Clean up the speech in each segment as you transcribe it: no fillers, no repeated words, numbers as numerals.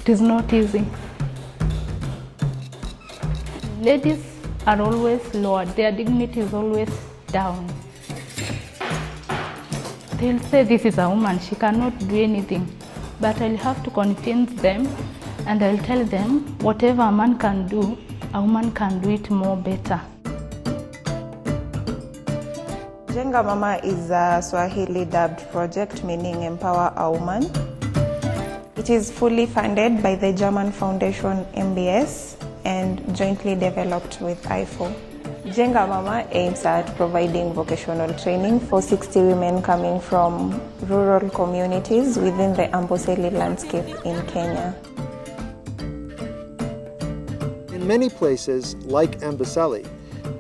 It is not easy. Ladies are always lowered, their dignity is always down. They'll say this is a woman, she cannot do anything. But I'll have to convince them and I'll tell them whatever a man can do, a woman can do it more better. Jenga Mama is a Swahili dubbed project meaning empower a woman. It is fully funded by the German foundation MBS and jointly developed with IFAW. Jenga Mama aims at providing vocational training for 60 women coming from rural communities within the Amboseli landscape in Kenya. In many places, like Amboseli,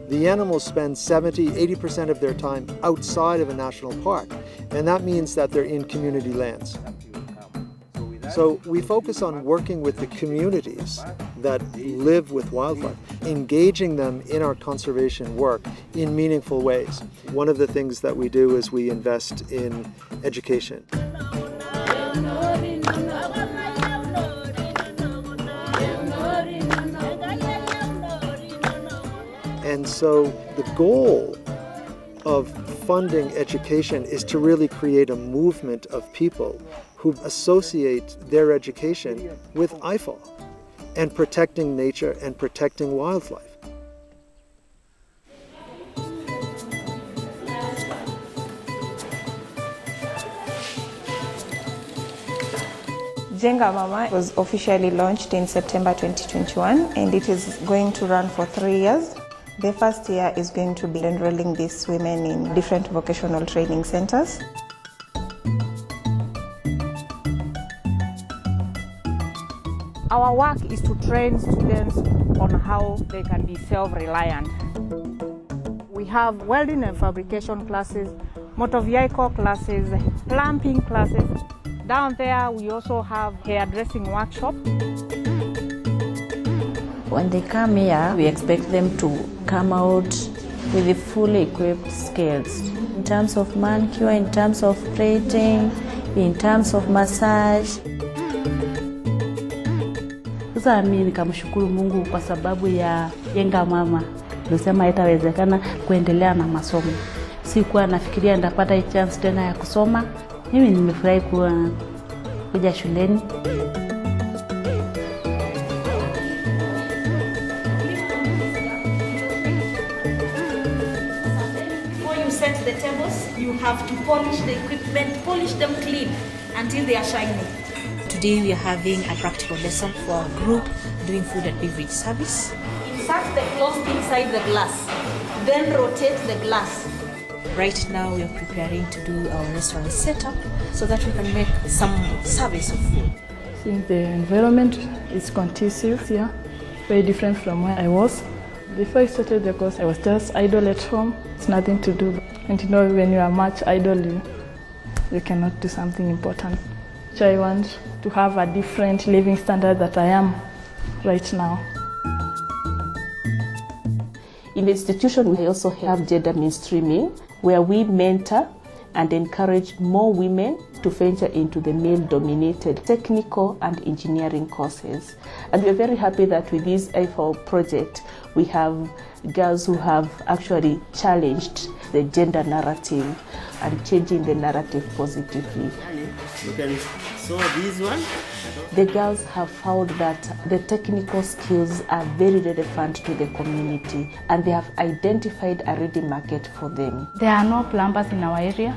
the animals spend 70–80% of their time outside of a national park, and that means that they're in community lands. So we focus on working with the communities that live with wildlife, engaging them in our conservation work in meaningful ways. One of the things that we do is we invest in education. And so the goal of funding education is to really create a movement of people who associate their education with IFAW and protecting nature and protecting wildlife. Jenga Mama was officially launched in September 2021 and it is going to run for 3 years. The first year is going to be enrolling these women in different vocational training centers. Our work is to train students on how they can be self-reliant. We have welding and fabrication classes, motor vehicle classes, plumbing classes. Down there we also have hairdressing workshop. When they come here, we expect them to come out with the fully equipped skills in terms of manicure, in terms of plating, in terms of massage. Sasa mimi nikamshukuru Mungu kwa sababu ya Jenga Mama. Nilisema itawezekana kuendelea na masomo. Sikuwa nafikiria nitapata hii chance tena ya kusoma. Mimi nimefurahi kuja shuleni. Before you set the tables, you have to polish the equipment, polish them clean until they are shiny. Today we are having a practical lesson for our group doing food and beverage service. Insert the cloth inside the glass, then rotate the glass. Right now we are preparing to do our restaurant setup so that we can make some service of food. Since the environment is conducive here, very different from where I was. Before I started the course, I was just idle at home. It's nothing to do. And you know, when you are much idle, you cannot do something important. So I want to have a different living standard that I am right now. In the institution, we also have gender mainstreaming, where we mentor and encourage more women to venture into the male-dominated technical and engineering courses. And we're very happy that with this IFAW project, we have girls who have actually challenged the gender narrative and changing the narrative positively. You can sew this one. The girls have found that the technical skills are very relevant to the community and they have identified a ready market for them. There are no plumbers in our area,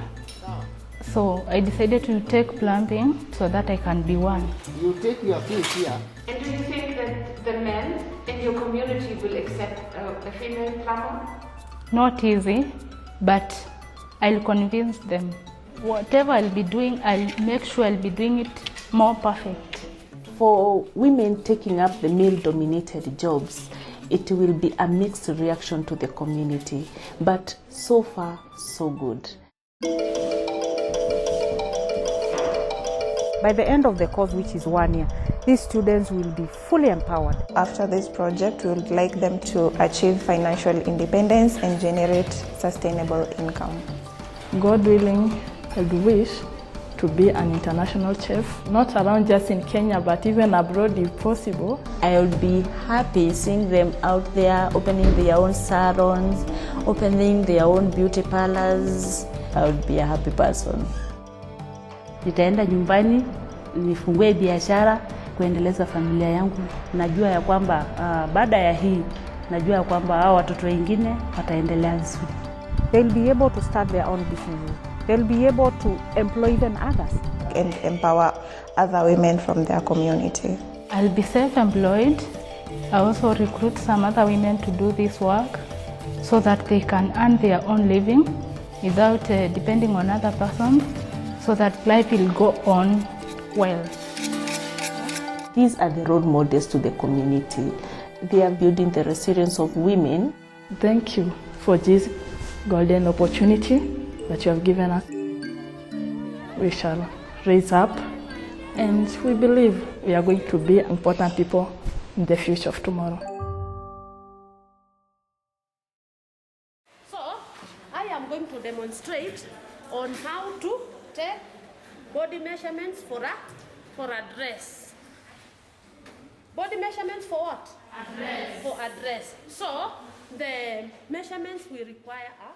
so I decided to take plumbing so that I can be one. You take your place here. And do you think that the men in your community will accept a female plumber? Not easy, but I'll convince them. Whatever I'll be doing, I'll make sure I'll be doing it more perfect. For women taking up the male-dominated jobs, it will be a mixed reaction to the community, but so far, so good. By the end of the course, which is 1 year, these students will be fully empowered. After this project, we would like them to achieve financial independence and generate sustainable income. God willing, I wish to be an international chef, not around just in Kenya, but even abroad if possible. I would be happy seeing them out there opening their own salons, opening their own beauty parlors. I would be a happy person. Nitaenda nyumbani, nifungue biashara, kuendeleza familia yangu. Najua ya kwamba baada ya hii, najua ya kwamba hao watoto wengine wataendelea vizuri. They'll be able to start their own businesses. They'll be able to employ even others. And empower other women from their community. I'll be self-employed. I also recruit some other women to do this work so that they can earn their own living without depending on other persons, so that life will go on well. These are the role models to the community. They are building the resilience of women. Thank you for this golden opportunity that you have given us. We shall raise up, and we believe we are going to be important people in the future of tomorrow. So, I am going to demonstrate on how to take body measurements for a dress. Body measurements for what? A dress. For a dress. So, the measurements we require are